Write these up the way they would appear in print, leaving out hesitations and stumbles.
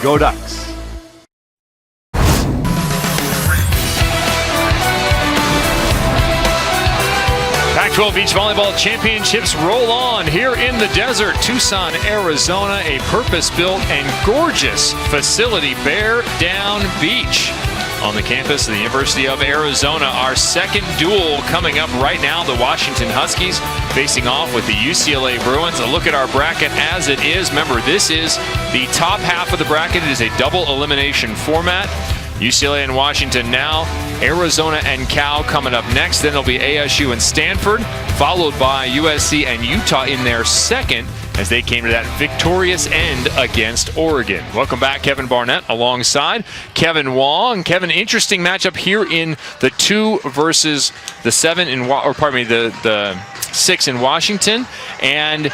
Go Ducks! Pac12 Beach Volleyball Championships roll on here in the desert. Tucson, Arizona, a purpose-built and gorgeous facility, Bear Down Beach. On the campus of the University of Arizona, our second duel coming up right now. The Washington Huskies facing off with the UCLA Bruins. A look at our bracket as it is. Remember, this is the top half of the bracket. It is a double elimination format. UCLA and Washington now. Arizona and Cal coming up next. Then it'll be ASU and Stanford, followed by USC and Utah in their second as they came to that victorious end against Oregon. Welcome back, Kevin Barnett alongside Kevin Wong. Kevin, interesting matchup here in the 2 versus the 7 in, or pardon me, the 6 in Washington. And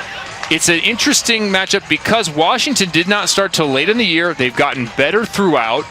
it's an interesting matchup because Washington did not start till late in the year. They've gotten better throughout,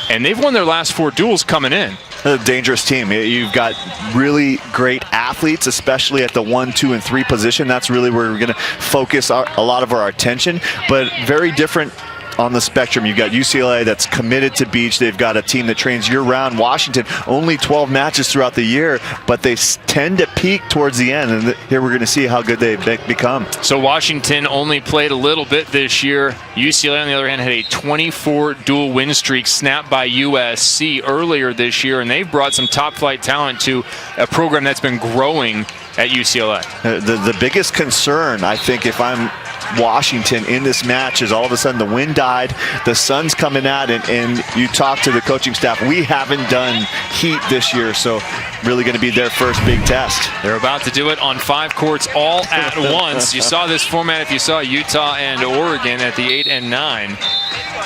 and they've won their last 4 duels coming in. A dangerous team. You've got really great athletes, especially at the 1, 2, and 3 position. That's really where we're going to focus a lot of our attention, but very different on the spectrum. You've got UCLA that's committed to beach. They've got a team that trains year-round. Washington, only 12 matches throughout the year, but they tend to peak towards the end, and here we're going to see how good they become. So Washington only played a little bit this year. UCLA, on the other hand, had a 24 dual win streak snapped by USC earlier this year, and they've brought some top-flight talent to a program that's been growing at UCLA. The biggest concern, I think, if I'm Washington in this match, is all of a sudden the wind died, the sun's coming out, and you talk to the coaching staff. We haven't done heat this year, so really going to be their first big test. They're about to do it on 5 courts all at once. You saw this format if you saw Utah and Oregon at the 8 and 9.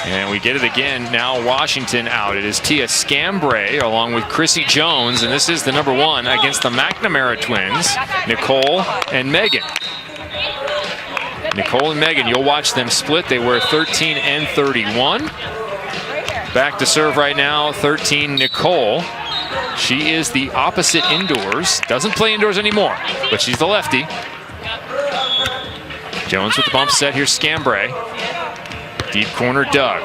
And we get it again. Now Washington out. It is Tia Scambray along with Chrissy Jones, and this is the number 1 against the McNamara twins, Nicole and Megan. Nicole and Megan, you'll watch them split. They were 13 and 31. Back to serve right now, 13 Nicole. She is the opposite indoors. Doesn't play indoors anymore, but she's the lefty. Jones with the bump set. Here's Scambray. Deep corner, Doug.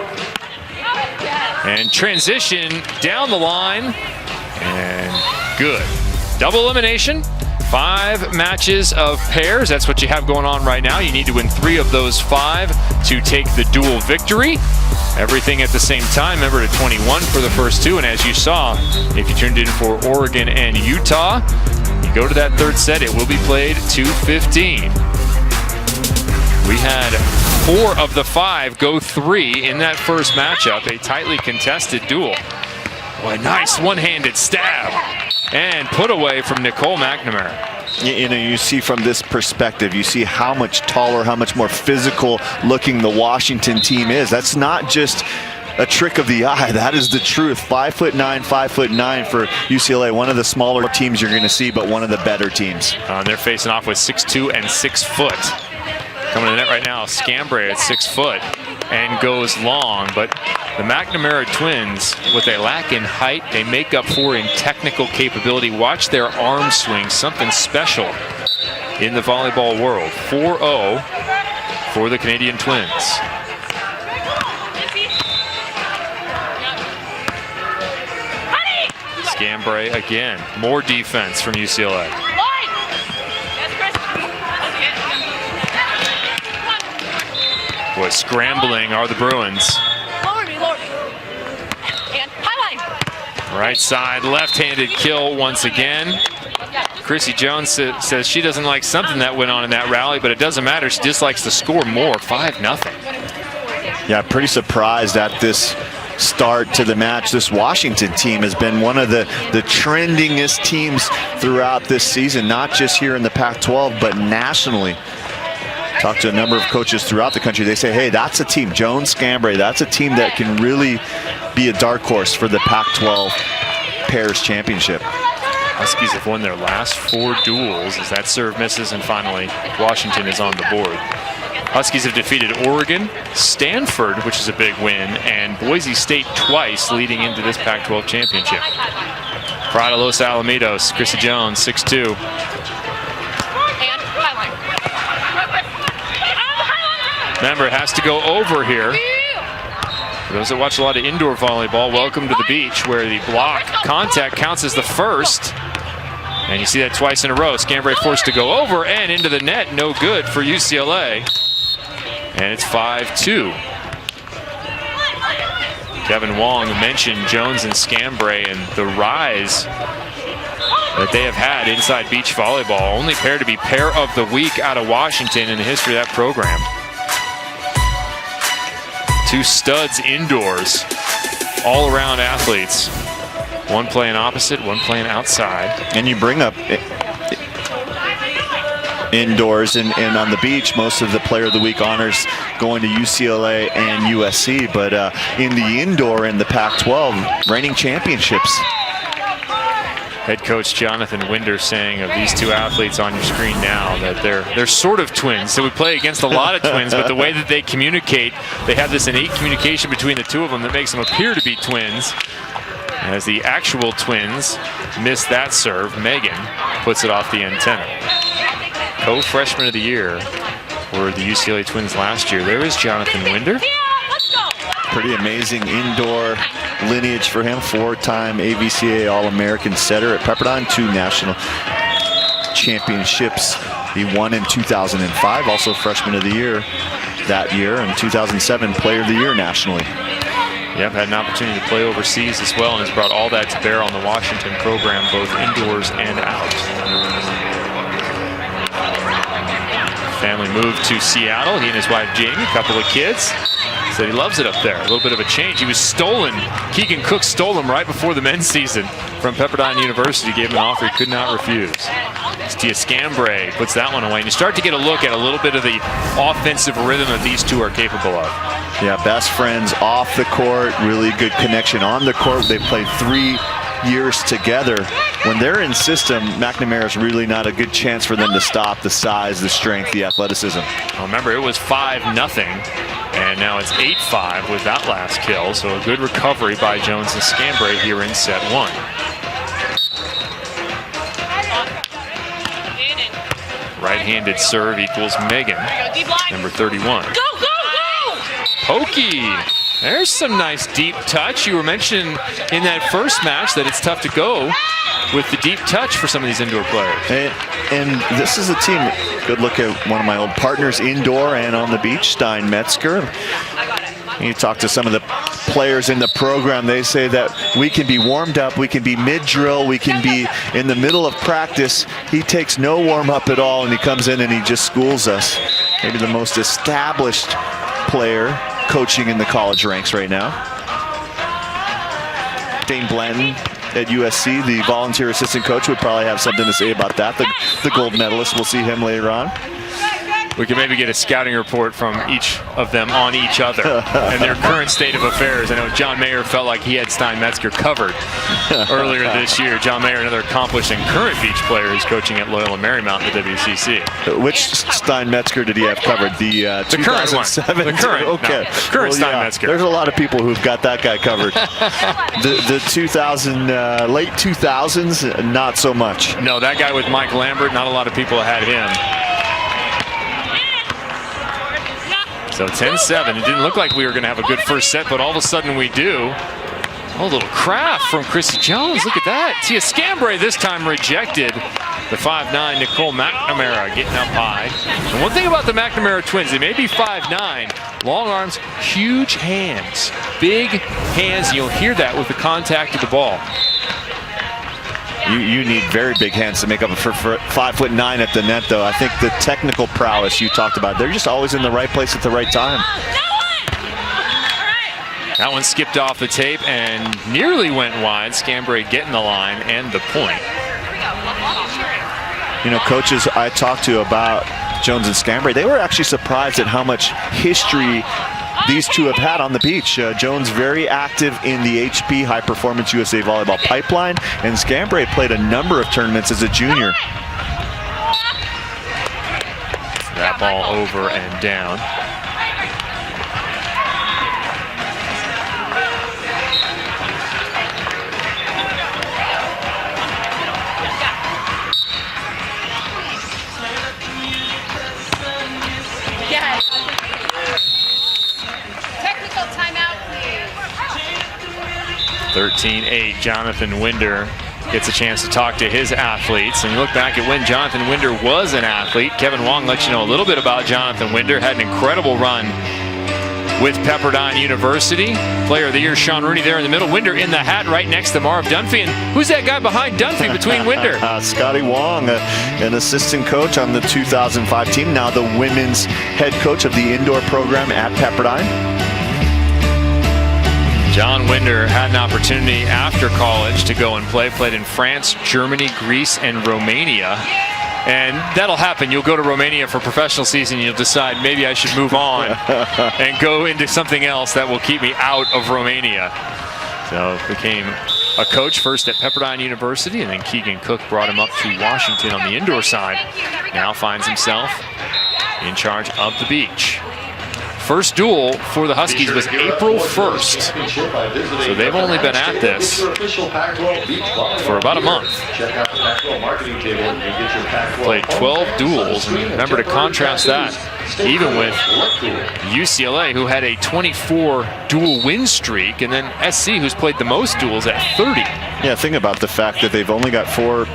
And transition down the line. And good. Double elimination. 5 matches of pairs. That's what you have going on right now. You need to win 3 of those 5 to take the dual victory. Everything at the same time. Remember, to 21 for the first 2. And as you saw, if you tuned in for Oregon and Utah, you go to that 3rd set, it will be played to 15. We had 4 of the 5 go 3 in that first matchup. A tightly contested duel. Boy, nice one-handed stab. And put away from Nicole McNamara. You know, you see from this perspective, you see how much taller, how much more physical looking the Washington team is. That's not just a trick of the eye. That is the truth. 5'9", 5'9" for UCLA. One of the smaller teams you're going to see, but one of the better teams. They're facing off with 6'2" and 6 foot. Coming to the net right now, Scambray at 6 foot and goes long, but the McNamara twins, what they lack in height, they make up for in technical capability. Watch their arm swing, something special in the volleyball world. 4-0 for the Canadian Twins. Scambray again, more defense from UCLA. Boy, scrambling are the Bruins. Right side, left-handed kill once again. Chrissy Jones says she doesn't like something that went on in that rally, but it doesn't matter. She just likes to score more. 5-0. Yeah, pretty surprised at this start to the match. This Washington team has been one of the trendingest teams throughout this season, not just here in the Pac-12, but nationally. Talked to a number of coaches throughout the country. They say, hey, that's a team, Jones, Scambray, that's a team that can really be a dark horse for the Pac-12 Pairs Championship. Huskies have won their last 4 duels as that serve misses, and finally Washington is on the board. Huskies have defeated Oregon, Stanford, which is a big win, and Boise State twice leading into this Pac-12 championship. Pride of Los Alamitos, Chrissy Jones, 6'2". Remember, it has to go over here. those that watch a lot of indoor volleyball, welcome to the beach, where the block contact counts as the first. And you see that twice in a row. Scambray forced to go over and into the net. No good for UCLA. And it's 5-2. Kevin Wong mentioned Jones and Scambray and the rise that they have had inside beach volleyball. Only pair to be pair of the week out of Washington in the history of that program. Two studs indoors, all-around athletes. One playing opposite, one playing outside. And you bring up indoors and on the beach, most of the Player of the Week honors going to UCLA and USC. But in the indoor in the Pac12, reigning championships. Head coach Jonathan Winder saying of these two athletes on your screen now that they're sort of twins. So we play against a lot of twins, but the way that they communicate, they have this innate communication between the two of them that makes them appear to be twins. As the actual twins miss that serve, Megan puts it off the antenna. Co-freshman of the year were the UCLA Twins last year. There is Jonathan Winder. Pretty amazing indoor lineage for him. Four-time AVCA All-American setter at Pepperdine. 2 national championships. He won in 2005, also freshman of the year that year, and 2007 player of the year nationally. Yep, had an opportunity to play overseas as well, and has brought all that to bear on the Washington program, both indoors and out. Family moved to Seattle. He and his wife Jamie, a couple of kids. Said he loves it up there. A little bit of a change. He was stolen. Keegan Cook stole him right before the men's season from Pepperdine University. Gave him an offer he could not refuse. Tia Scambray puts that one away. And you start to get a look at a little bit of the offensive rhythm that these two are capable of. Yeah, best friends off the court. Really good connection on the court. They played 3 years together. When they're in system, McNamara's really not a good chance for them to stop. The size, the strength, the athleticism. Well, remember, it was 5-0. And now it's 8-5 with that last kill. So a good recovery by Jones and Scambray here in set 1. Right-handed serve equals Megan, number 31. Go, go, go! Pokey. There's some nice deep touch. You were mentioning in that first match that it's tough to go with the deep touch for some of these indoor players. And this is a team, good look at one of my old partners indoor and on the beach, Stein Metzger. You talk to some of the players in the program, they say that we can be warmed up, we can be mid-drill, we can be in the middle of practice. He takes no warm-up at all, and he comes in and he just schools us. Maybe the most established player coaching in the college ranks right now. Dane Blanton at USC, the volunteer assistant coach, would probably have something to say about that. The gold medalist, we'll see him later on. We can maybe get a scouting report from each of them on each other and their current state of affairs. I know John Mayer felt like he had Stein Metzger covered earlier this year. John Mayer, another accomplished and current beach player, is coaching at Loyola Marymount in the WCC. Which Stein Metzger did he have covered? The current one. The current. Okay. No, current Stein Metzger. There's a lot of people who've got that guy covered. the 2000, late 2000s, not so much. No, that guy with Mike Lambert, not a lot of people had him. So 10-7. It didn't look like we were going to have a good first set, but all of a sudden we do. Oh, a little craft from Chrissy Jones. Look at that. Tia Scambray this time rejected. The 5'9" Nicole McNamara getting up high. And one thing about the McNamara twins, they may be 5'9", long arms, huge hands, big hands. You'll hear that with the contact of the ball. You need very big hands to make up for 5'9" at the net, though. I think the technical prowess you talked about, they're just always in the right place at the right time. That one skipped off the tape and nearly went wide. Scambray getting the line and the point. You know, coaches I talked to about Jones and Scambray, they were actually surprised at how much history these two have had on the beach. Jones very active in the HP High Performance USA Volleyball pipeline, and Scambray played a number of tournaments as a junior. That ball over and down. Technical timeout, please. 13-8, Jonathan Winder gets a chance to talk to his athletes. And you look back at when Jonathan Winder was an athlete. Kevin Wong lets you know a little bit about Jonathan Winder. Had an incredible run with Pepperdine University. Player of the Year, Sean Rooney there in the middle. Winder in the hat right next to Marv Dunphy. And who's that guy behind Dunphy between Winder? Scotty Wong, an assistant coach on the 2005 team, now the women's head coach of the indoor program at Pepperdine. John Winder had an opportunity after college to go and played in France, Germany, Greece, and Romania. And that'll happen. You'll go to Romania for professional season. You'll decide maybe I should move on and go into something else that will keep me out of Romania. So became a coach first at Pepperdine University, and then Keegan Cook brought him up to Washington on the indoor side. Now finds himself in charge of the beach. First duel for the Huskies was April 1st. So they've only been at this for about a month. Played 12 duels. And remember to contrast that even with UCLA, who had a 24 duel win streak, and then SC, who's played the most duels at 30. Yeah, think about the fact that they've only got 4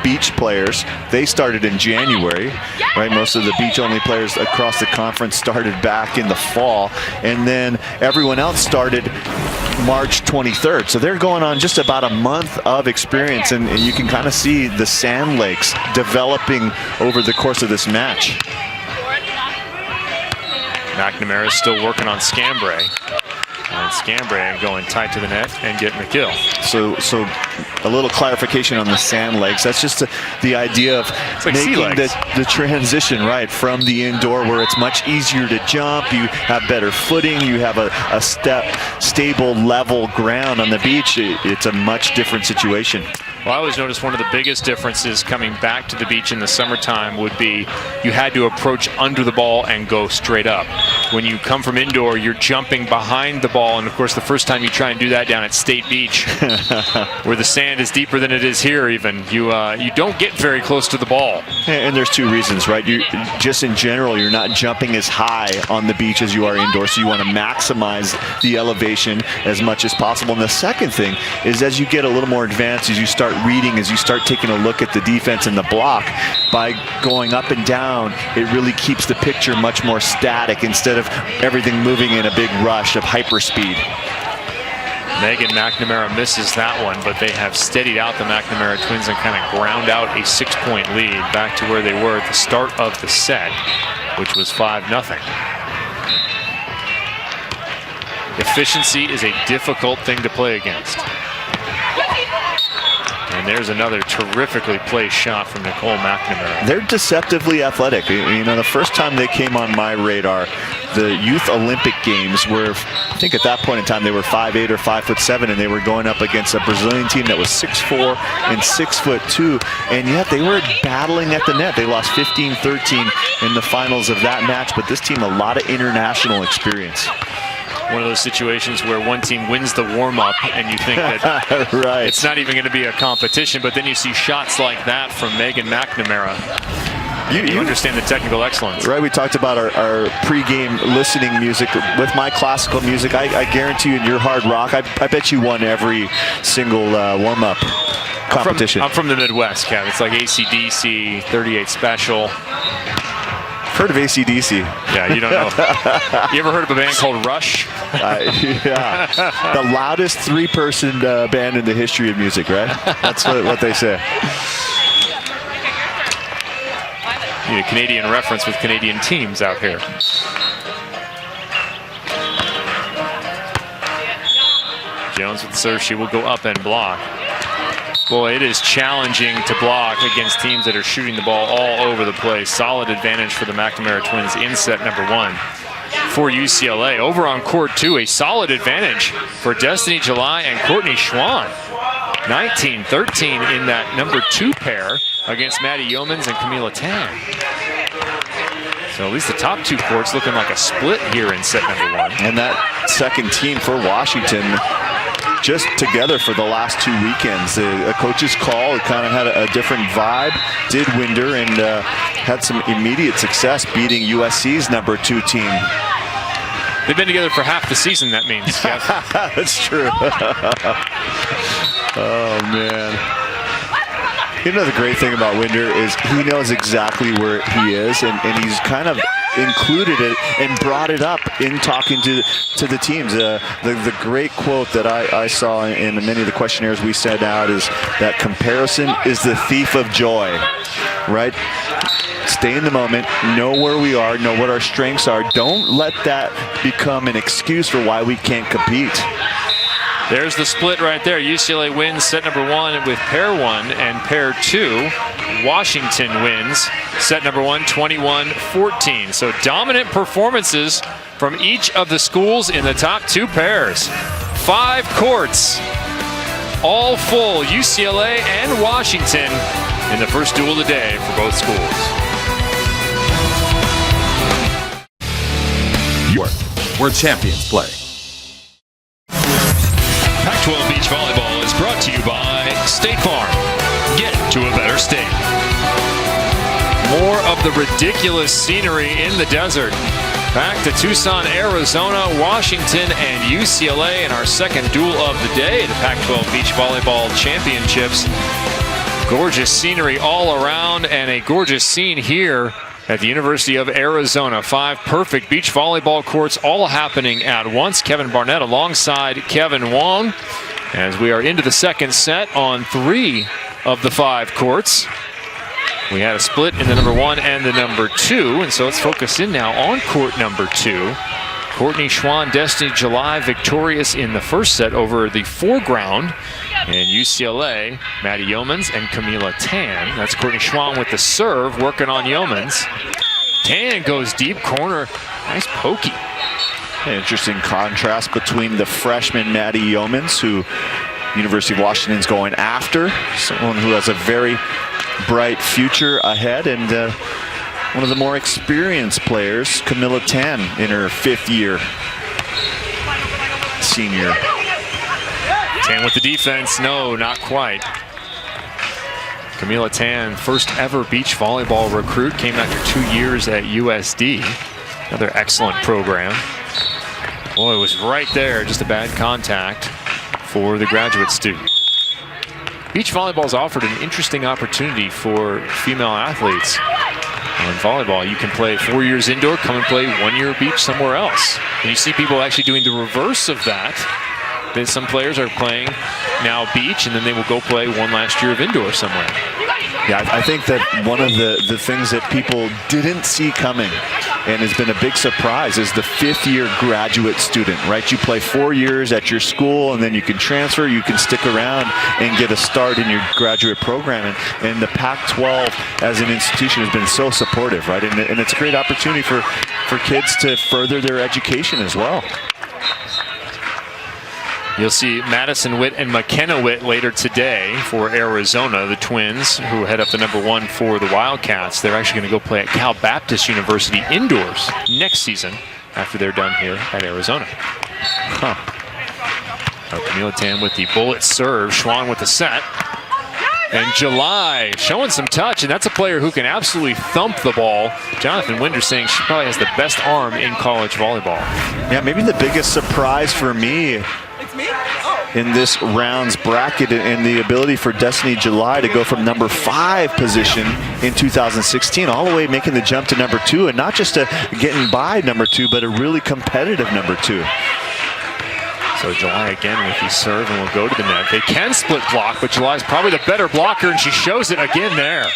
beach players. They started in January, right? Most of the beach-only players across the conference started back in the fall, and then everyone else started March 23rd. So they're going on just about a month of experience, and you can kind of see the sand lakes developing over the course of this match. McNamara is still working on Scambray. And Scambray going tight to the net and getting the kill. So a little clarification on the sand legs. That's just the idea of like making the transition, right, from the indoor where it's much easier to jump. You have better footing. You have a stable, level ground on the beach. It's a much different situation. Well, I always noticed one of the biggest differences coming back to the beach in the summertime would be you had to approach under the ball and go straight up. When you come from indoor, you're jumping behind the ball, and of course the first time you try and do that down at State Beach, where the sand is deeper than it is here even, you don't get very close to the ball. And there's 2 reasons, right? You just in general, you're not jumping as high on the beach as you are indoors, so you want to maximize the elevation as much as possible. And the second thing is, as you get a little more advanced, as you start reading, as you start taking a look at the defense and the block, by going up and down, it really keeps the picture much more static instead of everything moving in a big rush of hyperspeed. Megan McNamara misses that one, but they have steadied out the McNamara twins and kind of ground out a 6-point lead back to where they were at the start of the set, which was 5-0. Efficiency is a difficult thing to play against. And there's another terrifically placed shot from Nicole McNamara. They're deceptively athletic. You know, the first time they came on my radar, the Youth Olympic Games, where I think at that point in time they were 5'8" or 5'7", and they were going up against a Brazilian team that was 6'4" and 6'2", and yet they were battling at the net. They lost 15-13 in the finals of that match, but this team, a lot of international experience. One of those situations where one team wins the warm-up and you think that right. It's not even going to be a competition, but then you see shots like that from Megan McNamara. You understand the technical excellence. Right, we talked about our pre-game listening music. With my classical music, I guarantee you in your hard rock, I bet you won every single warm-up competition. I'm from the Midwest, Kev. It's like AC/DC, 38 Special. Heard of AC/DC? Yeah, you don't know. You ever heard of a band called Rush? Yeah, the loudest 3-person band in the history of music, right? That's what they say. Need a Canadian reference with Canadian teams out here. Jones with the serve. She will go up and block. Boy, it is challenging to block against teams that are shooting the ball all over the place. Solid advantage for the McNamara twins in set number 1 for UCLA. Over on court 2, a solid advantage for Destiny July and Courtney Schwann. 19-13 in that number 2 pair against Maddie Yeomans and Camila Tan. So at least the top 2 courts looking like a split here in set number 1. And that second team for Washington just together for the last 2 weekends. A coach's call, it kind of had a different vibe. Did Winder and had some immediate success beating USC's number 2 team. They've been together for half the season, that means. That's true. Oh, man. You know, the great thing about Winder is he knows exactly where he is, and he's kind of included it and brought it up in talking to the teams. The great quote that I saw in many of the questionnaires we sent out is that comparison is the thief of joy, right? Stay in the moment, know where we are, know what our strengths are. Don't let that become an excuse for why we can't compete. There's the split right there. UCLA wins set number 1 with pair 1 and pair 2. Washington wins set number 1, 21-14. So dominant performances from each of the schools in the top 2 pairs. 5 courts, all full, UCLA and Washington in the first duel of the day for both schools. York, where champions play. Pac12 Beach Volleyball is brought to you by State Farm. Get to a better state. More of the ridiculous scenery in the desert. Back to Tucson, Arizona, Washington, and UCLA in our second duel of the day, the Pac12 Beach Volleyball Championships. Gorgeous scenery all around, and a gorgeous scene here at the University of Arizona. 5 perfect beach volleyball courts all happening at once. Kevin Barnett alongside Kevin Wong as we are into the second set on 3 of the 5 courts. We had a split in the number 1 and the number 2, and so let's focus in now on court number 2. Courtney Schwann, Destiny July victorious in the first set over the foreground. And UCLA, Maddie Yeomans and Camila Tan. That's Courtney Schwann with the serve, working on Yeomans. Tan goes deep corner. Nice pokey. An interesting contrast between the freshman Maddie Yeomans, who University of Washington's going after. Someone who has a very bright future ahead, and one of the more experienced players, Camila Tan, in her 5th year. Senior. Tan with the defense. No, not quite. Camila Tan, first ever beach volleyball recruit, came after 2 years at USD. Another excellent program. Boy, it was right there, just a bad contact for the graduate student. Beach volleyball has offered an interesting opportunity for female athletes. In volleyball, you can play 4 years indoor, come and play 1 year beach somewhere else. And you see people actually doing the reverse of that. That some players are playing now beach, and then they will go play 1 last year of indoor somewhere. Yeah, I think that one of the things that people didn't see coming and has been a big surprise is the 5th year graduate student, right? You play 4 years at your school, and then you can transfer, you can stick around and get a start in your graduate program. And the Pac-12 as an institution has been so supportive, right? And it's a great opportunity for kids to further their education as well. You'll see Madison Witt and McKenna Witt later today for Arizona, the twins who head up the number 1 for the Wildcats. They're actually going to go play at Cal Baptist University indoors next season after they're done here at Arizona. Camila Tan with the bullet serve, Schwann with the set. And July showing some touch, and that's a player who can absolutely thump the ball. Jonathan Winder saying she probably has the best arm in college volleyball. Yeah, maybe the biggest surprise for me in this round's bracket, and the ability for Destiny July to go from number 5 position in 2016 all the way making the jump to number 2, and not just getting by number 2, but a really competitive number 2. So July again with the serve, and will go to the net. They can split block, but July's probably the better blocker, and she shows it again there.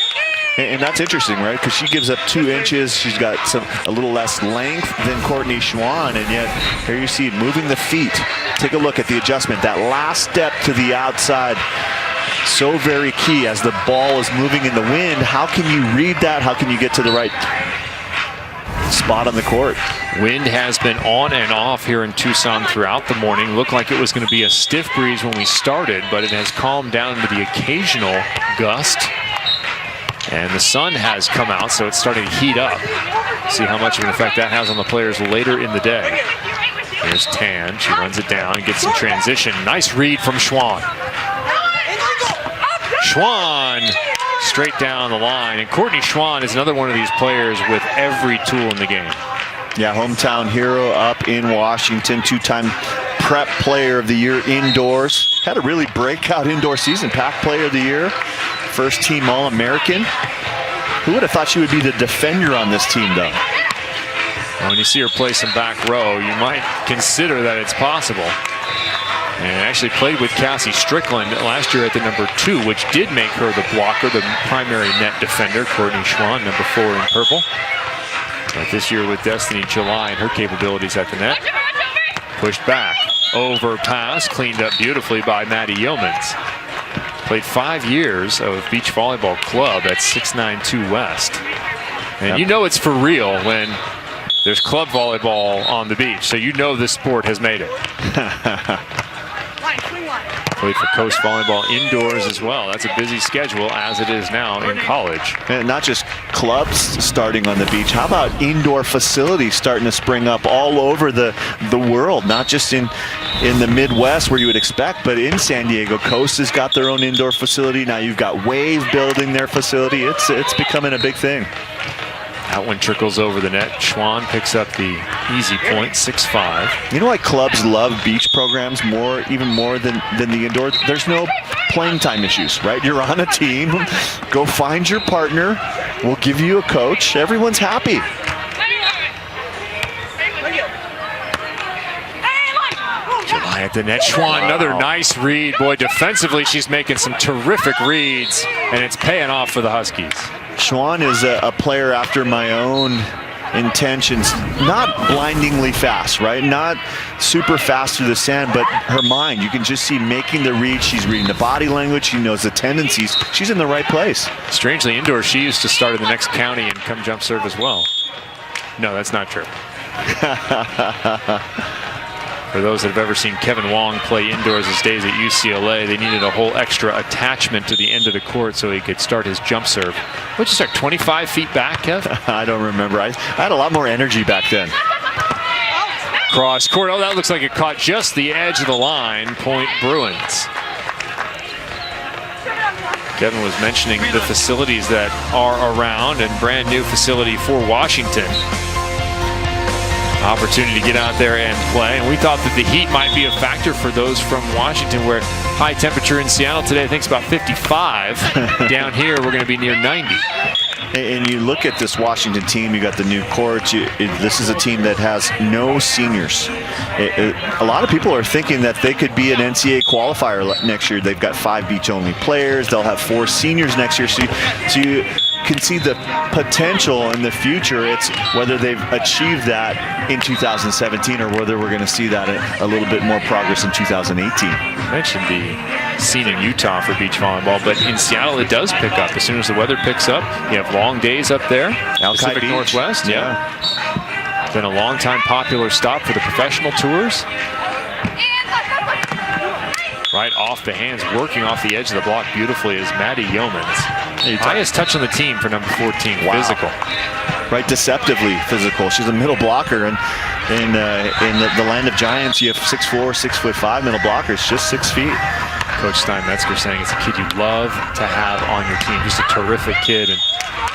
And that's interesting, right? Because she gives up 2 inches. She's got a little less length than Courtney Schwann, and yet here you see moving the feet. Take a look at the adjustment. That last step to the outside, so very key as the ball is moving in the wind. How can you read that? How can you get to the right spot on the court? Wind has been on and off here in Tucson throughout the morning. Looked like it was going to be a stiff breeze when we started, but it has calmed down to the occasional gust. And the sun has come out, so it's starting to heat up. See how much of an effect that has on the players later in the day. Here's Tan. She runs it down and gets some transition. Nice read from Schwann. Schwann straight down the line. And Courtney Schwann is another one of these players with every tool in the game. Yeah, hometown hero up in Washington, two-time prep player of the year indoors. Had a really breakout indoor season. PAC player of the year, first team All-American. Who would have thought she would be the defender on this team, though? Well, when you see her play some back row, you might consider that it's possible. And actually played with Cassie Strickland last year at the number 2, which did make her the blocker, the primary net defender. Courtney Schwann, number 4 in purple. But this year with Destiny July and her capabilities at the net. Pushed back, overpass, cleaned up beautifully by Maddie Yeomans. Played 5 years of beach volleyball club at 692 West. And you know it's for real when there's club volleyball on the beach, so you know this sport has made it. Played for Coast Volleyball indoors as well. That's a busy schedule as it is now in college. And not just clubs starting on the beach. How about indoor facilities starting to spring up all over the world? Not just in the Midwest where you would expect, but in San Diego. Coast has got their own indoor facility. Now you've got Wave building their facility. It's becoming a big thing. That one trickles over the net. Schwann picks up the easy point, 6-5. You know why clubs love beach programs even more than the indoor? There's no playing time issues, right? You're on a team. Go find your partner. We'll give you a coach. Everyone's happy. July at the net. Schwann, another nice read. Boy, defensively, she's making some terrific reads, and it's paying off for the Huskies. Schwann is a player after my own intentions. Not blindingly fast, right? Not super fast through the sand, but her mind, you can just see making the read. She's reading the body language. She knows the tendencies. She's in the right place. Strangely, indoors, she used to start in the next county and come jump serve as well. No, that's not true. For those that have ever seen Kevin Wong play indoors his days at UCLA, they needed a whole extra attachment to the end of the court so he could start his jump serve. What'd you start, 25 feet back, Kev? I don't remember. I had a lot more energy back then. Cross court. Oh, that looks like it caught just the edge of the line. Point Bruins. Kevin was mentioning the facilities that are around, and brand new facility for Washington. Opportunity to get out there and play, and we thought that the heat might be a factor for those from Washington, where high temperature in Seattle today, I think it's about 55. Down here we're going to be near 90. And you look at this Washington team, you got the new court. This is a team that has no seniors. A lot of people are thinking that they could be an NCAA qualifier next year. They've got 5 beach-only players. They'll have 4 seniors next year. So you can see the potential in the future. It's whether they've achieved that in 2017 or whether we're going to see that a little bit more progress in 2018. I mentioned the scene in Utah for beach volleyball, but in Seattle it does pick up. As soon as the weather picks up, you have long days up there. Pacific Northwest, yeah. Been a long time popular stop for the professional tours. Right off the hands, working off the edge of the block beautifully is Maddie Yeomans. Highest touch on the team for number 14, wow. Physical. Right, deceptively physical. She's a middle blocker, and in the land of giants, you have 6'4", 6'5" middle blockers, just 6 feet. Coach Steinmetzger saying it's a kid you'd love to have on your team, just a terrific kid. And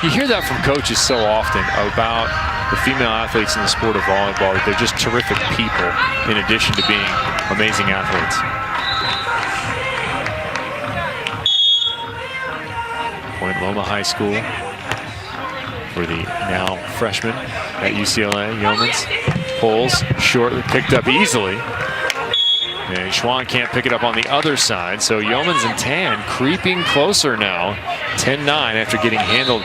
you hear that from coaches so often about the female athletes in the sport of volleyball, that they're just terrific people in addition to being amazing athletes. Point Loma High School for the now freshman at UCLA, Yeomans. Pulls short, picked up easily. And Schwann can't pick it up on the other side, so Yeomans and Tan creeping closer now. 10-9 after getting handled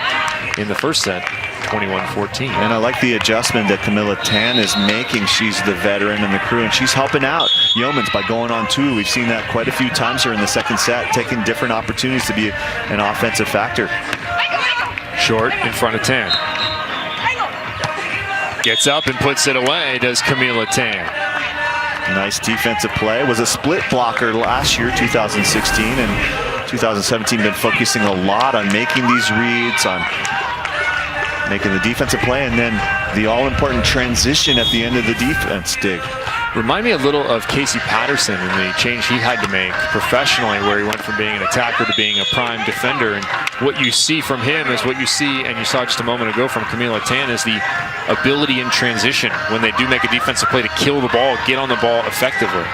in the first set, 21-14. And I like the adjustment that Camilla Tan is making. She's the veteran in the crew, and she's helping out Yeomans by going on 2. We've seen that quite a few times here in the second set, taking different opportunities to be an offensive factor. Short in front of Tan. Gets up and puts it away, does Camilla Tan. Nice defensive play. Was a split blocker last year, 2016, and 2017 been focusing a lot on making these reads, on making the defensive play, and then the all-important transition at the end of the defense dig. Remind me a little of Casey Patterson and the change he had to make professionally, where he went from being an attacker to being being a prime defender. And what you see from him is what you see, and you saw just a moment ago from Camilo Tan, is the ability in transition when they do make a defensive play to kill the ball, get on the ball effectively.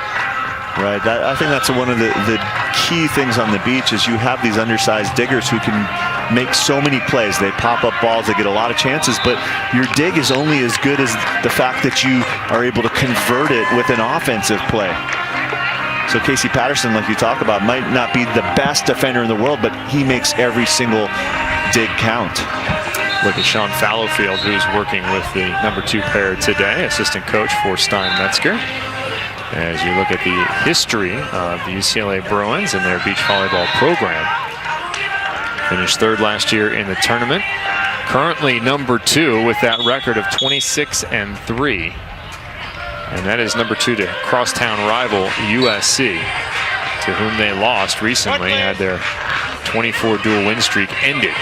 Right, I think that's one of the key things on the beach is you have these undersized diggers who can make so many plays. They pop up balls, they get a lot of chances, but your dig is only as good as the fact that you are able to convert it with an offensive play. So Casey Patterson, like you talk about, might not be the best defender in the world, but he makes every single dig count. Look at Sean Fallowfield, who's working with the #2 pair today, assistant coach for Stein Metzger. As you look at the history of the UCLA Bruins and their beach volleyball program. Finished 3rd last year in the tournament. Currently #2 with that record of 26-3. And that is #2 to crosstown rival USC, to whom they lost recently, had their 24 dual win streak ended.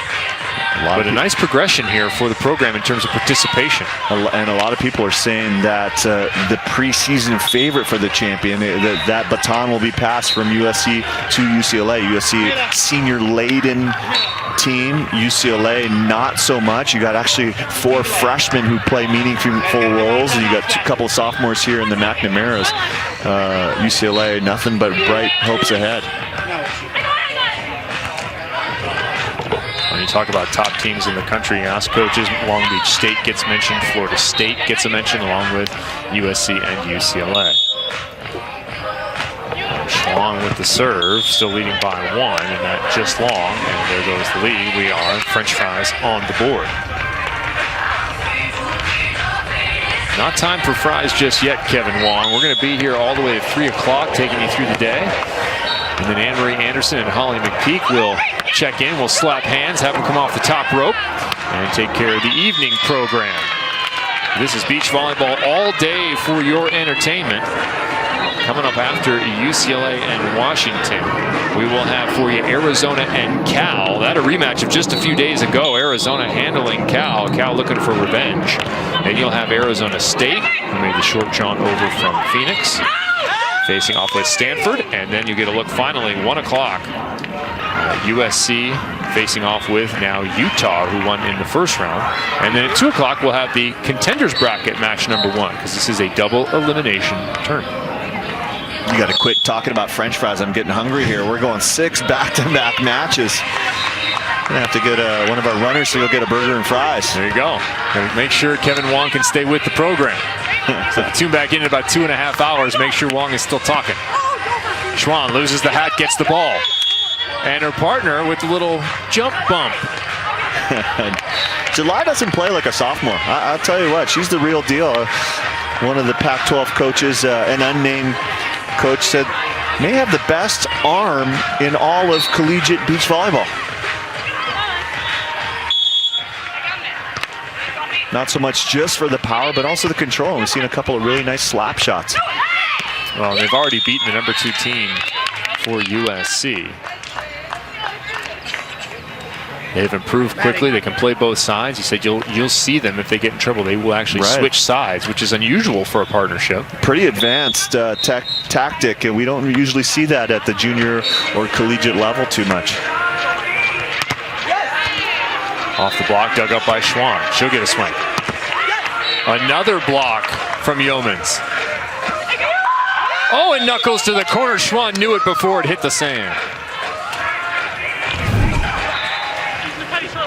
But a nice progression here for the program in terms of participation. And a lot of people are saying that the preseason favorite for the champion, that baton will be passed from USC to UCLA. USC senior-laden team, UCLA not so much. You got actually 4 freshmen who play meaningful roles, and you got a couple of sophomores here in the McNamara's. UCLA, nothing but bright hopes ahead. When you talk about top teams in the country, you ask coaches, Long Beach State gets mentioned, Florida State gets a mention, along with USC and UCLA. Schlong with the serve, still leading by 1, and that just long, and there goes the lead. We are French fries on the board. Not time for fries just yet, Kevin Wong. We're going to be here all the way to 3 o'clock, taking you through the day. And then Anne-Marie Anderson and Holly McPeak will check in. We'll slap hands, have them come off the top rope, and take care of the evening program. This is beach volleyball all day for your entertainment. Coming up after UCLA and Washington, we will have for you Arizona and Cal. That a rematch of just a few days ago. Arizona handling Cal. Cal looking for revenge. And you'll have Arizona State, who made the short jaunt over from Phoenix, facing off with Stanford. And then you get a look finally, 1 o'clock. USC facing off with now Utah, who won in the first round. And then at 2 o'clock, we'll have the contenders bracket match #1, because this is a double elimination tournament. You got to quit talking about French fries. I'm getting hungry here. We're going 6 back-to-back matches. Gonna have to get one of our runners to go get a burger and fries. There you go. And make sure Kevin Wong can stay with the program. So tune back in about 2.5 hours. Make sure Wong is still talking. Schwan loses the hat, gets the ball. And her partner with the little jump bump. July doesn't play like a sophomore. I'll tell you what, she's the real deal. One of the Pac-12 coaches, an unnamed coach, said may have the best arm in all of collegiate beach volleyball. Not so much just for the power, but also the control. We've seen a couple of really nice slap shots. Well, they've already beaten the #2 team for USC. They've improved quickly. They can play both sides. He said you'll see them if they get in trouble. They will actually switch sides, which is unusual for a partnership. Pretty advanced tactic, and we don't usually see that at the junior or collegiate level too much. Off the block, dug up by Schwan. She'll get a swing. Another block from Yeomans. Oh, and knuckles to the corner. Schwan knew it before it hit the sand.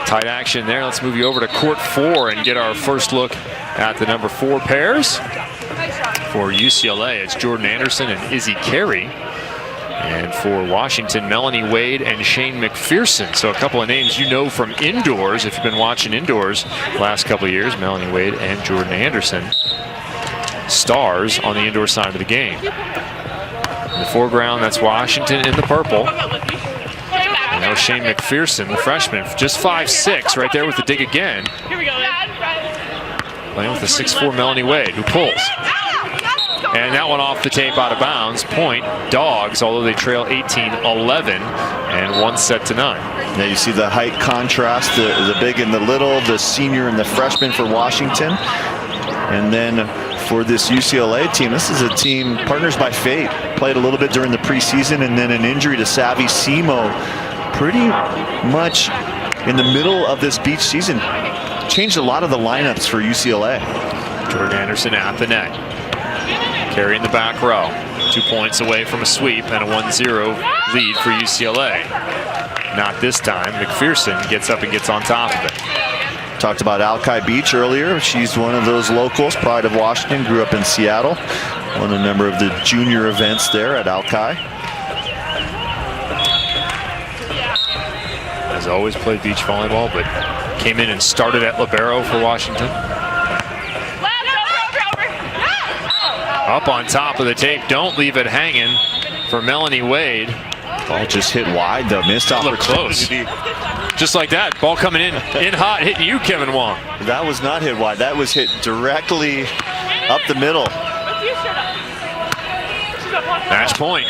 Tight action there. Let's move you over to court 4 and get our first look at the #4 pairs. For UCLA, it's Jordan Anderson and Izzy Carey. And for Washington, Melanie Wade and Shane McPherson. So a couple of names you know from indoors, if you've been watching indoors the last couple of years. Melanie Wade and Jordan Anderson, stars on the indoor side of the game. In the foreground, that's Washington in the purple. And now Shane McPherson, the freshman, just 5'6", right there with the dig again. Playing with the 6'4" Melanie Wade, who pulls. And that one off the tape out of bounds. Point, Dogs, although they trail 18-11, and 1 set to 9. Now you see the height contrast, the big and the little, the senior and the freshman for Washington. And then for this UCLA team, this is a team partners by fate. Played a little bit during the preseason, and then an injury to Savvy Simo pretty much in the middle of this beach season changed a lot of the lineups for UCLA. Jordan Anderson at the net. Carey in the back row. 2 points away from a sweep and a 1-0 lead for UCLA. Not this time. McPherson gets up and gets on top of it. Talked about Alki Beach earlier. She's one of those locals, pride of Washington, grew up in Seattle. Won a number of the junior events there at Alki. Has always played beach volleyball, but came in and started at libero for Washington. Up on top of the tape, don't leave it hanging for Melanie Wade. Ball just hit wide though, missed opportunity. Close. Just like that, ball coming in hot, hitting you, Kevin Wong. That was not hit wide, that was hit directly up the middle. Match point.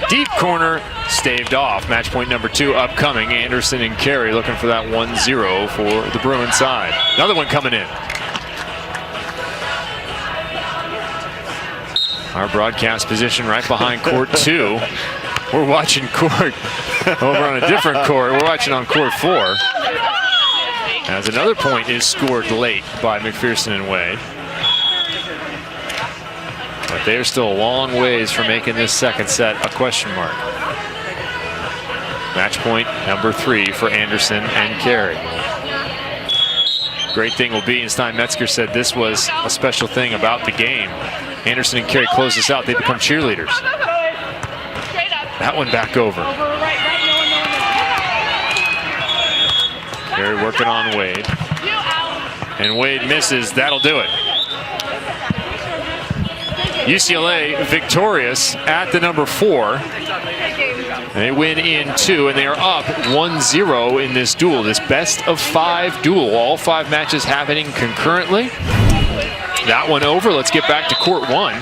Deep corner, staved off. Match point number 2 upcoming. Anderson and Carey looking for that 1-0 for the Bruin side. Another one coming in. Our broadcast position right behind court 2. We're watching court over on a different court. We're watching on court 4. As another point is scored late by McPherson and Wade. But they are still a long ways from making this second set a question mark. Match point number 3 for Anderson and Carey. Great thing will be, and Stein Metzger said this was a special thing about the game. Anderson and Carey close this out, they become cheerleaders. That one back over. Carey working on Wade. And Wade misses, that'll do it. UCLA victorious at the number 4. They win in 2, and they are up 1-0 in this duel, this best of 5 duel. All 5 matches happening concurrently. That one over. Let's get back to court 1.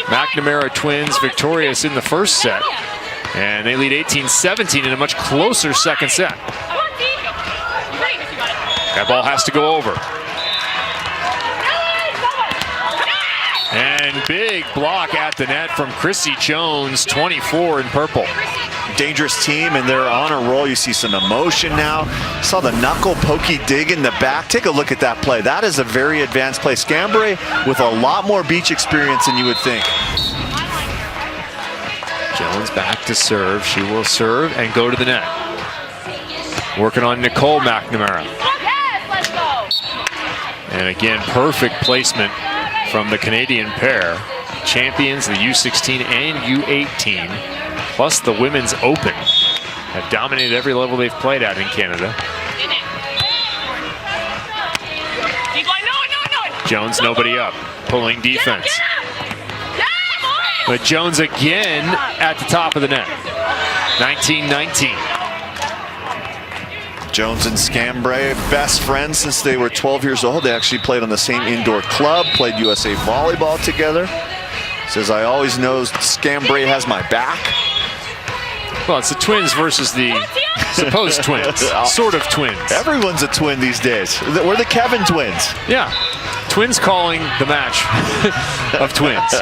McNamara twins victorious in the first set, and they lead 18-17 in a much closer second set. That ball has to go over. And big block at the net from Chrissy Jones, 24 in purple. Dangerous team, and they're on a roll. You see some emotion now. Saw the knuckle pokey dig in the back. Take a look at that play. That is a very advanced play. Scambray with a lot more beach experience than you would think. Jones back to serve. She will serve and go to the net. Working on Nicole McNamara. And again, perfect placement from the Canadian pair. Champions, the U16 and U18, plus the Women's Open, have dominated every level they've played at in Canada. Jones, nobody up, pulling defense. But Jones again at the top of the net. 19-19. Jones and Scambray, best friends since they were 12 years old. They actually played on the same indoor club, played USA volleyball together. Says, I always know Scambray has my back. Well, it's the twins versus the supposed twins, sort of twins. Everyone's a twin these days. We're the Kevin twins. Yeah, twins calling the match of twins.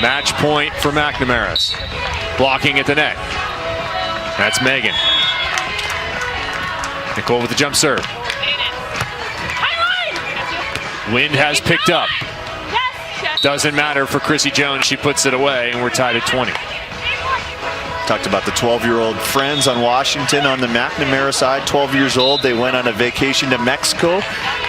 Match point for McNamara's. Blocking at the net. That's Megan. Nicole with the jump serve. Wind has picked up. Doesn't matter for Chrissy Jones. She puts it away, and we're tied at 20. Talked about the 12-year-old friends on Washington on the McNamara side. 12 years old. They went on a vacation to Mexico,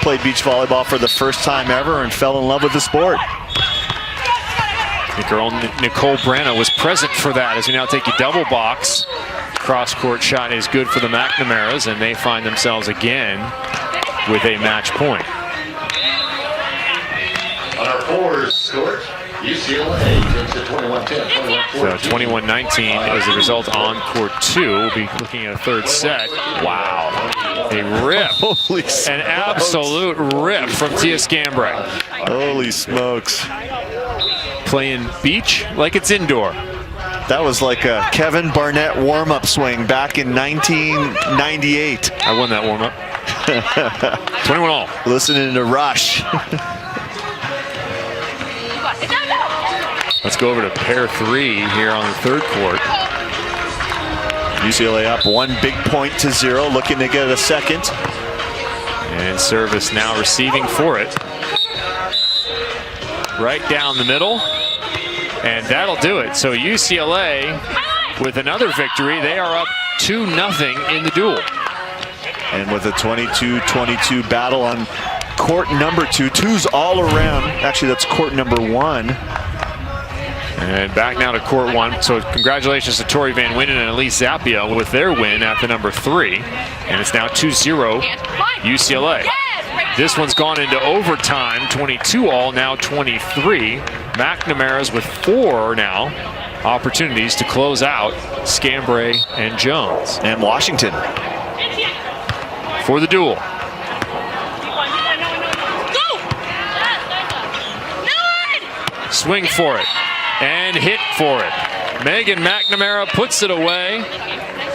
played beach volleyball for the first time ever, and fell in love with the sport. I think our own Nicole Brana was present for that as we now take a double box. Cross-court shot is good for the McNamaras, and they find themselves again with a match point. On our fours score, UCLA takes a 21-10. So 21-19 is the result on court 2. We'll be looking at a third set. Wow. A rip. Holy smokes. An absolute rip from Tia Scambray. Holy smokes. Playing beach like it's indoor. That was like a Kevin Barnett warm-up swing back in 1998. I won that warm-up. 21-all. Listening to Rush. Let's go over to pair 3 here on the third court. UCLA up 1 big point to 0, looking to get a second. And service now receiving for it. Right down the middle. And that'll do it. So UCLA, with another victory, they are up 2-0 in the duel. And with a 22-22 battle on court number 2. Two's all around. Actually, that's court number 1. And back now to court 1. So congratulations to Tori Van Winden and Elise Zappia with their win at the number 3. And it's now 2-0 UCLA. This one's gone into overtime, 22-all, now 23. McNamara's with 4 now opportunities to close out Scambray and Jones. And Washington for the duel. Swing for it and hit for it. Megan McNamara puts it away,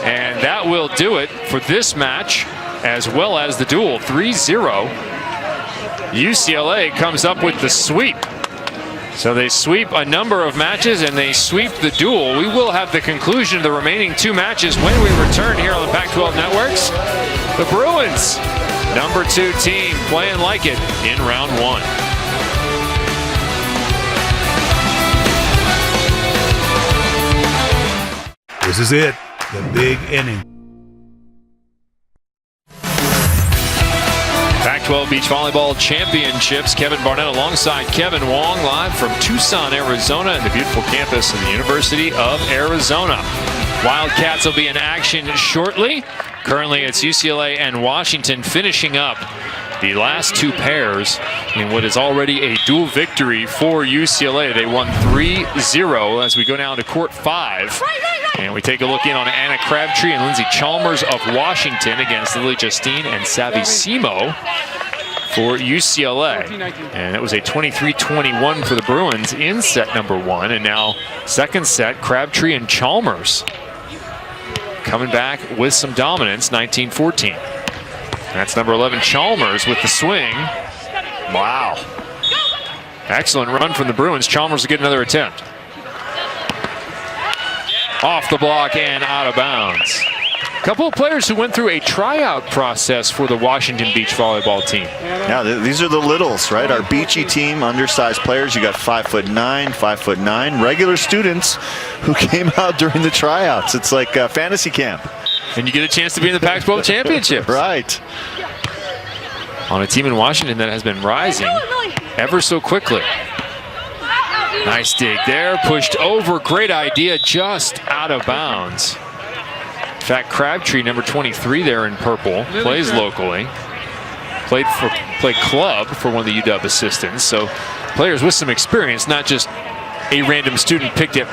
and that will do it for this match as well as the duel. 3-0. UCLA comes up with the sweep. So they sweep a number of matches and they sweep the duel. We will have the conclusion of the remaining 2 matches when we return here on the Pac-12 Networks. The Bruins, number 2 team, playing like it in round 1. This is it, the big inning. Pac-12 Beach Volleyball Championships. Kevin Barnett alongside Kevin Wong, live from Tucson, Arizona, and the beautiful campus of the University of Arizona. Wildcats will be in action shortly. Currently, it's UCLA and Washington finishing up the last 2 pairs in what is already a dual victory for UCLA. They won 3-0 as we go down to court 5. And we take a look in on Anna Crabtree and Lindsay Chalmers of Washington against Lily Justine and Savvy Simo for UCLA. And it was a 23-21 for the Bruins in set number 1. And now second set, Crabtree and Chalmers coming back with some dominance, 19-14. That's number 11, Chalmers, with the swing. Wow. Excellent run from the Bruins. Chalmers will get another attempt. Off the block and out of bounds. A couple of players who went through a tryout process for the Washington Beach volleyball team. Yeah, these are the littles, right? Our beachy team, undersized players. You got 5'9", 5'9", regular students who came out during the tryouts. It's like fantasy camp. And you get a chance to be in the Pac-12 Championship. Right. On a team in Washington that has been rising ever so quickly. Nice dig there, pushed over, great idea, just out of bounds. In fact, Crabtree, number 23 there in purple, plays locally. Played club for one of the UW assistants, so players with some experience, not just a random student picked it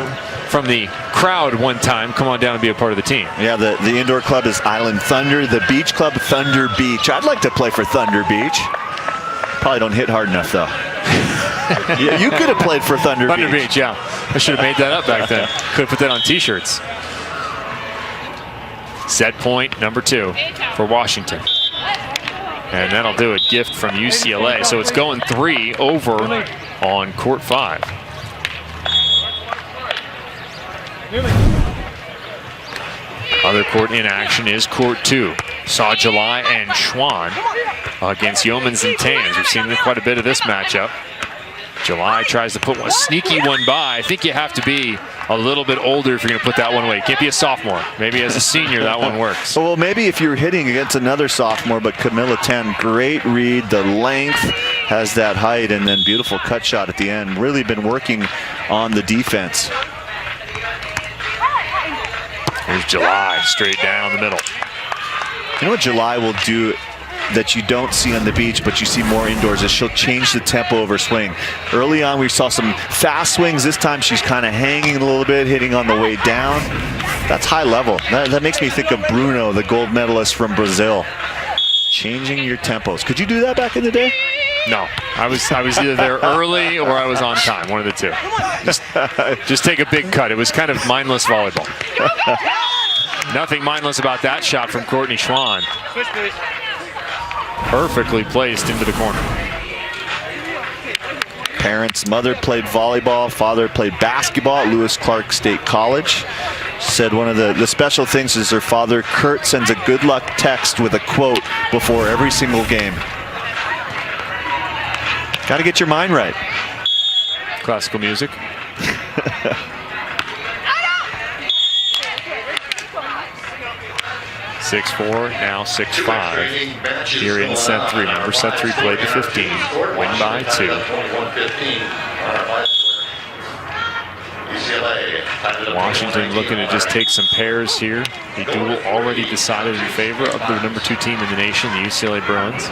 from the crowd one time, come on down and be a part of the team. Yeah, the indoor club is Island Thunder, the beach club, Thunder Beach. I'd like to play for Thunder Beach. Probably don't hit hard enough, though. Yeah, you could have played for Thunder Beach. Thunder Beach, yeah. I should have made that up back then. Could have put that on t-shirts. Set point number 2 for Washington. And that'll do a gift from UCLA. So it's going 3 over on court 5. Other court in action is court 2. Saw July and Schwann against Yeomans and Tans. We've seen quite a bit of this matchup. July tries to put one sneaky one by. I think you have to be a little bit older if you're going to put that one away. You can't be a sophomore. Maybe as a senior that one works. Well, maybe if you're hitting against another sophomore, but Camilla Tan, great read, the length, has that height, and then beautiful cut shot at the end. Really been working on the defense. Here's July, straight down the middle. You know what July will do that you don't see on the beach, but you see more indoors, is she'll change the tempo of her swing. Early on, we saw some fast swings. This time, she's kind of hanging a little bit, hitting on the way down. That's high level. That makes me think of Bruno, the gold medalist from Brazil. Changing your tempos. Could you do that back in the day? No, I was either there early or I was on time, one of the two. Just take a big cut. It was kind of mindless volleyball. Nothing mindless about that shot from Courtney Schwann. Perfectly placed into the corner. Parents, mother played volleyball, father played basketball at Lewis Clark State College. said one of the special things is her father, Kurt, sends a good luck text with a quote before every single game. Got to get your mind right. Classical music. 6-4, now 6-5. Here in set 3. Remember, set 3 played to 15. Win by 2. Washington looking to just take some pairs here. The duel already decided in favor of the number 2 team in the nation, the UCLA Bruins.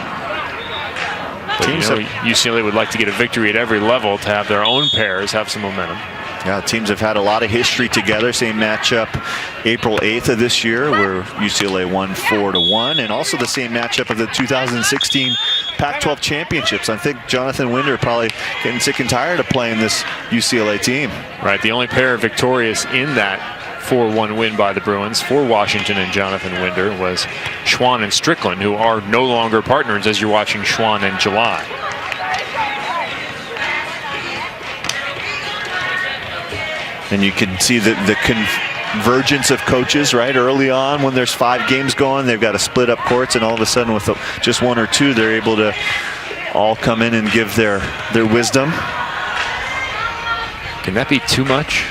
But you know, UCLA would like to get a victory at every level to have their own pairs have some momentum. Yeah, teams have had a lot of history together. Same matchup April 8th of this year where UCLA won 4-1, and also the same matchup of the 2016 Pac-12 championships. I think Jonathan Winder probably getting sick and tired of playing this UCLA team. Right, the only pair victorious in that 4-1 win by the Bruins for Washington and Jonathan Winder was Schwann and Strickland, who are no longer partners as you're watching Schwann and July. And you can see the convergence of coaches, right? Early on, when there's 5 games going, they've got to split up courts, and all of a sudden with just 1 or 2, they're able to all come in and give their wisdom. Can that be too much?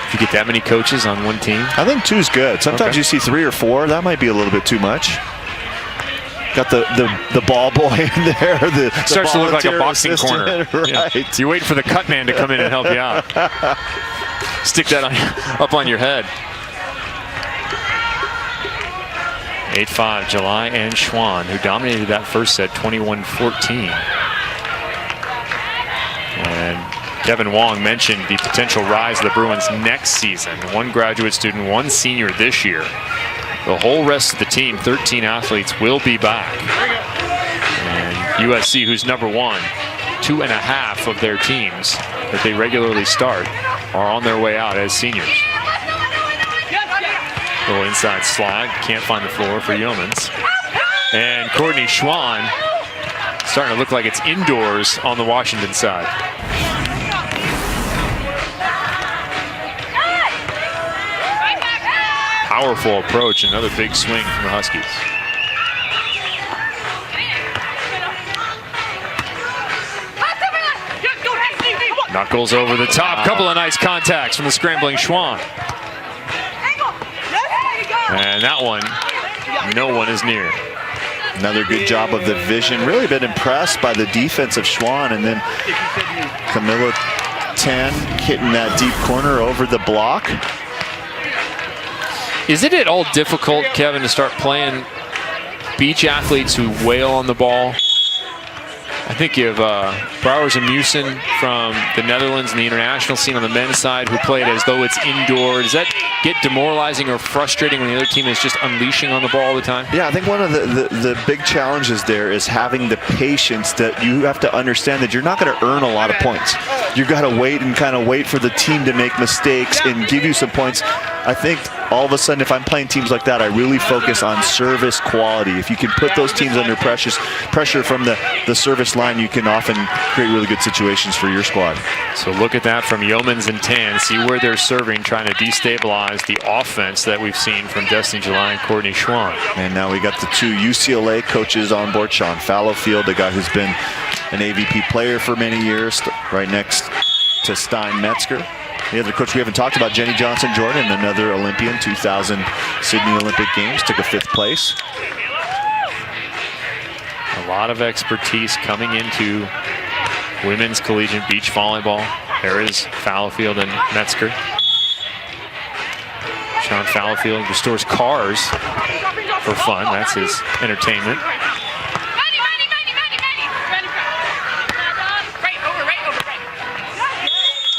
If you get that many coaches on one team? I think 2's good. Sometimes you see 3 or 4. That might be a little bit too much. Got the ball boy in there. Starts to look like a boxing assistant. corner. Right. Yeah. You're waiting for the cut man to come in and help you out. Stick that up on your head. 8-5, July and Schwann, who dominated that first set 21-14. And Kevin Wong mentioned the potential rise of the Bruins next season. 1 graduate student, 1 senior this year. The whole rest of the team, 13 athletes, will be back. And USC, who's number 1, 2.5 of their teams that they regularly start are on their way out as seniors. Little inside slide, can't find the floor for Yeomans. And Courtney Schwann starting to look like it's indoors on the Washington side. Powerful approach, another big swing from the Huskies. Knuckles over the top, couple of nice contacts from the scrambling Schwann. And that one, no one is near. Another good job of the vision. Really been impressed by the defense of Schwann, and then Camilla Tan hitting that deep corner over the block. Is it at all difficult, Kevin, to start playing beach athletes who wail on the ball? I think you have Brouwers and Musen from the Netherlands and the international scene on the men's side who played as though it's indoor. Does that get demoralizing or frustrating when the other team is just unleashing on the ball all the time? Yeah, I think one of the big challenges there is having the patience that you have to understand that you're not going to earn a lot of points. You've got to wait and kind of wait for the team to make mistakes and give you some points. I think all of a sudden, if I'm playing teams like that, I really focus on service quality. If you can put those teams under pressure from the service line, you can often create really good situations for your squad. So look at that from Yeomans and Tan. See where they're serving, trying to destabilize the offense that we've seen from Destiny July and Courtney Schwann. And now we got the 2 UCLA coaches on board. Sean Fallowfield, a guy who's been an AVP player for many years, right next to Stein Metzger. The other coach we haven't talked about, Jenny Johnson-Jordan, another Olympian, 2000 Sydney Olympic Games, took a 5th place. A lot of expertise coming into women's collegiate beach volleyball. There is Fallowfield and Metzger. Sean Fallowfield restores cars for fun. That's his entertainment.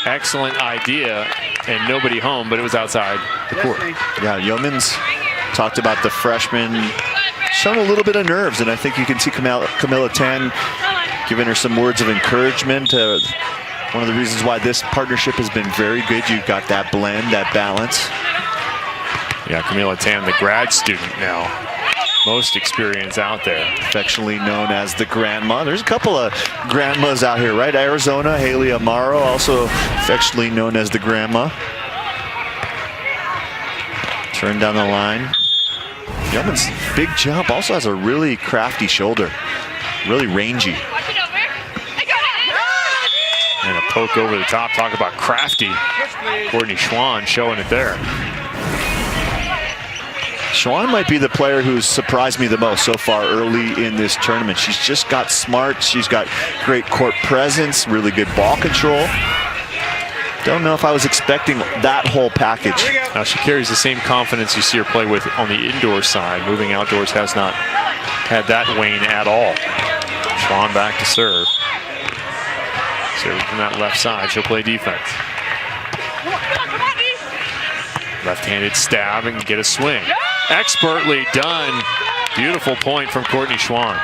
Excellent idea, and nobody home, but it was outside the court. Yeah, Yeomans talked about the freshman showing a little bit of nerves, and I think you can see Camilla Tan giving her some words of encouragement. One of the reasons why this partnership has been very good. You've got that blend, that balance. Yeah, Camilla Tan, the grad student now. Most experience out there. Affectionately known as the grandma. There's a couple of grandmas out here, right? Arizona, Haley Amaro, also affectionately known as the grandma. Turn down the line. Yeoman's big jump, also has a really crafty shoulder. Really rangy. And a poke over the top. Talk about crafty. Courtney Schwann showing it there. Schwann might be the player who's surprised me the most so far early in this tournament. She's just got smart. She's got great court presence, really good ball control. Don't know if I was expecting that whole package. She carries the same confidence you see her play with on the indoor side. Moving outdoors has not had that wane at all. Schwann back to serve. Serve from that left side. She'll play defense. Left-handed stab and get a swing. Expertly done. Beautiful point from Courtney Schwann.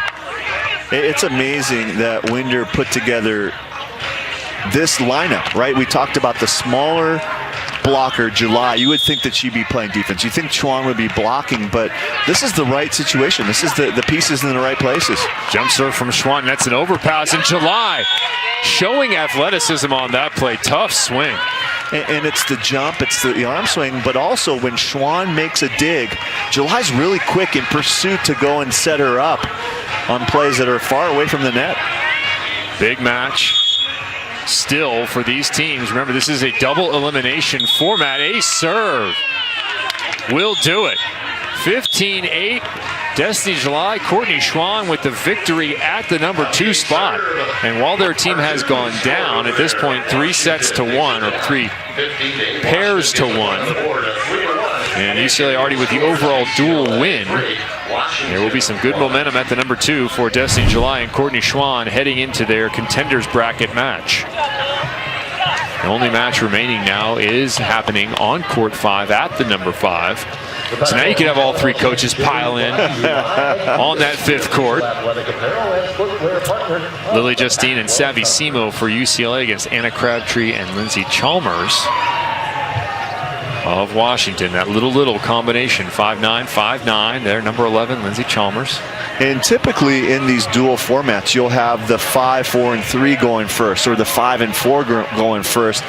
It's amazing that Winder put together this lineup, right? We talked about the smaller blocker, July. You would think that she'd be playing defense. You think Schwann would be blocking, but this is the right situation. This is the pieces in the right places. Jump serve from Schwann. That's an overpass in July. Showing athleticism on that play. Tough swing. And it's the jump, it's the arm swing, but also when Schwann makes a dig, July's really quick in pursuit to go and set her up on plays that are far away from the net. Big match still for these teams. Remember, this is a double elimination format. Ace serve will do it. 15-8. Destiny July, Courtney Schwann with the victory at the #2 spot. And while their team has gone down at this point 3 sets to 1, or 3 pairs to 1, and UCLA already with the overall dual win, there will be some good momentum at the #2 for Destiny July and Courtney Schwann heading into their contenders bracket match. The only match remaining now is happening on court 5 at the #5. So now you can have all 3 coaches pile in on that 5th court. Lily Justine and Savvy Simo for UCLA against Anna Crabtree and Lindsay Chalmers of Washington. That little combination, 5'9", 5'9". There, number 11, Lindsay Chalmers. And typically in these dual formats, you'll have the 5, 4, and 3 going first, or the 5 and 4 going first,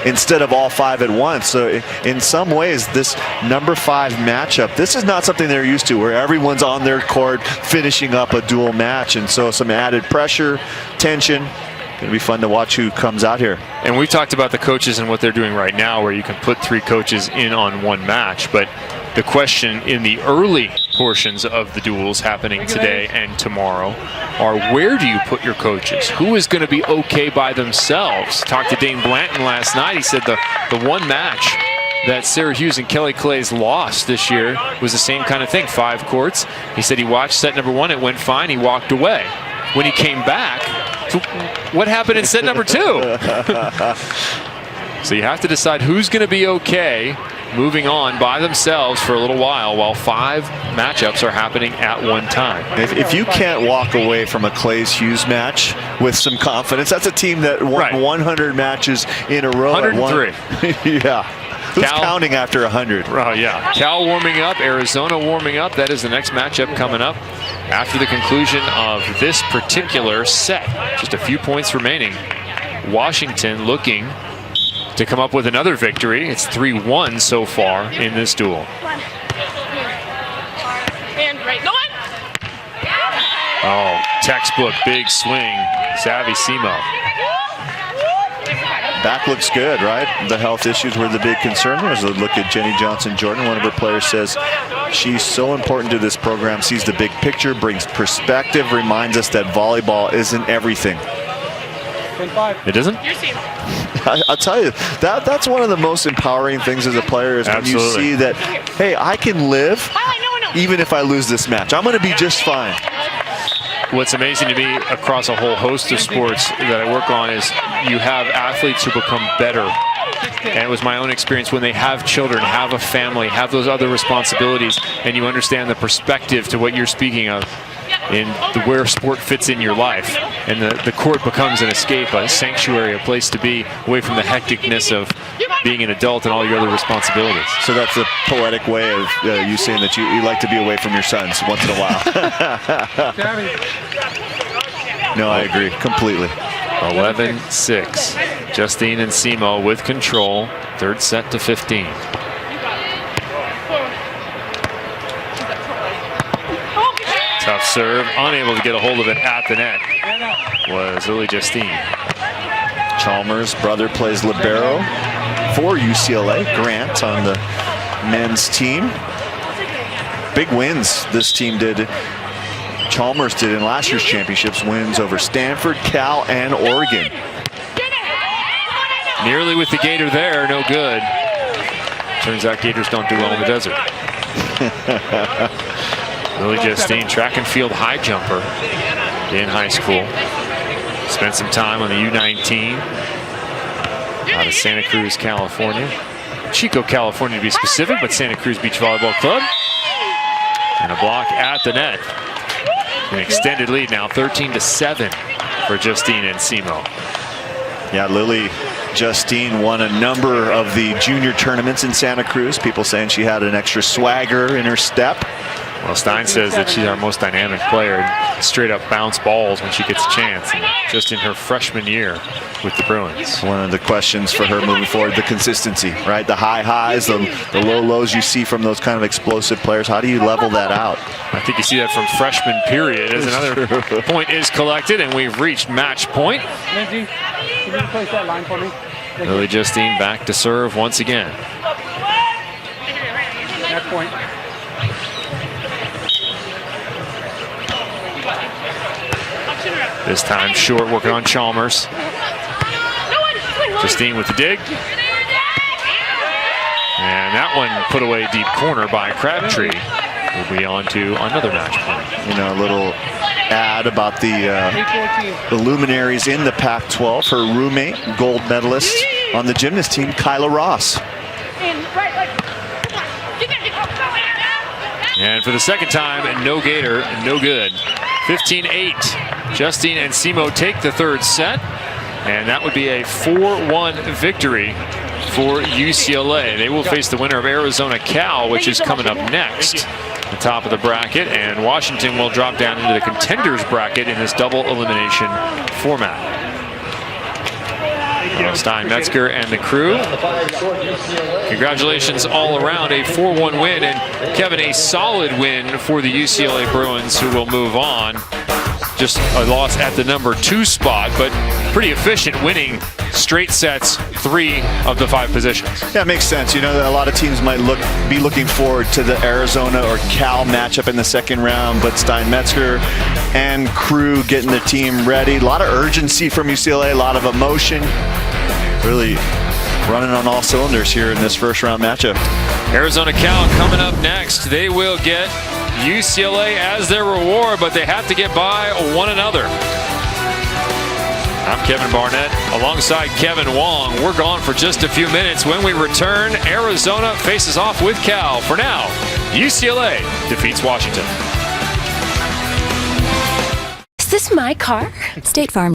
instead of all 5 at once. So in some ways, this #5 matchup, this is not something they're used to, where everyone's on their court finishing up a dual match. And so some added pressure, tension. Going to be fun to watch who comes out here. And we talked about the coaches and what they're doing right now, where you can put 3 coaches in on one match. But the question in the early portions of the duels happening today and tomorrow are, where do you put your coaches? Who is going to be okay by themselves? Talked to Dane Blanton last night. He said the one match that Sarah Hughes and Kelly Clays lost this year was the same kind of thing, 5 courts. He said he watched set #1, it went fine, he walked away. When he came back, what happened in set #2? So you have to decide who's going to be okay moving on by themselves for a little while 5 matchups are happening at one time. If you can't walk away from a Clays-Hughes match with some confidence, that's a team that won 100 matches in a row. 103. Yeah. Who's counting after 100? Oh, yeah. Cal warming up, Arizona warming up. That is the next matchup coming up after the conclusion of this particular set. Just a few points remaining. Washington looking to come up with another victory. It's 3-1 so far in this duel. Oh, textbook big swing, Savvy Simo. Back looks good, right? The health issues were the big concern. There's a look at Jenny Johnson-Jordan. One of her players says she's so important to this program, sees the big picture, brings perspective, reminds us that volleyball isn't everything. It isn't? I'll tell you, that's one of the most empowering things as a player, is when you see that, hey, I can live even if I lose this match. I'm going to be just fine. What's amazing to me across a whole host of sports that I work on is you have athletes who become better. And it was my own experience when they have children, have a family, have those other responsibilities, and you understand the perspective to what you're speaking of in where sport fits in your life. And the court becomes an escape, a sanctuary, a place to be away from the hecticness of being an adult and all your other responsibilities. So that's a poetic way of you saying that you like to be away from your sons once in a while. No, I agree completely. 11-6. Justine and Simo with control. 3rd set to 15. serve, unable to get a hold of it at the net was Lily Justine. Chalmers' brother plays libero for UCLA. Grant on the men's team. Big wins this team did. Chalmers did in last year's championships, wins over Stanford, Cal, and Oregon. Nearly with the Gator there, no good. Turns out Gators don't do well in the desert. Lily Justine, track and field high jumper in high school. Spent some time on the U19 out of Santa Cruz, California. Chico, California to be specific, but Santa Cruz Beach Volleyball Club. And a block at the net. An extended lead now, 13-7 for Justine and Simo. Yeah, Lily Justine won a number of the junior tournaments in Santa Cruz. People saying she had an extra swagger in her step. Well, Stein says that she's our most dynamic player, straight up bounce balls when she gets a chance, and just in her freshman year with the Bruins. One of the questions for her moving forward, the consistency, right? The high highs, the low lows you see from those kind of explosive players. How do you level that out? I think you see that from freshman period as another point is collected, and we've reached match point. Lindsay, can you place that line for me? Lily Justine back to serve once again. Match point. This time short, working on Chalmers. Justine with the dig. And that one put away deep corner by Crabtree. We'll be on to another match point. You know, a little ad about the luminaries in the Pac-12. Her roommate, gold medalist on the gymnast team, Kyla Ross. And for the second time, no Gator, no good. 15-8. Justine and Simo take the third set, and that would be a 4-1 victory for UCLA. They will face the winner of Arizona Cal, which is coming up next, the top of the bracket, and Washington will drop down into the contenders bracket in this double elimination format. Stein Metzger and the crew, congratulations all around, a 4-1 win, and Kevin, a solid win for the UCLA Bruins, who will move on. Just a loss at the number 2 spot, but pretty efficient, winning straight sets 3 of the 5 positions. Yeah, it makes sense. You know, a lot of teams might be looking forward to the Arizona or Cal matchup in the second round, but Stein Metzger and crew getting the team ready. A lot of urgency from UCLA, a lot of emotion. Really running on all cylinders here in this first round matchup. Arizona Cal coming up next. They will get UCLA as their reward, but they have to get by one another. I'm Kevin Barnett alongside Kevin Wong. We're gone for just a few minutes. When we return, Arizona faces off with Cal. For now, UCLA defeats Washington. Is this my car? State Farm.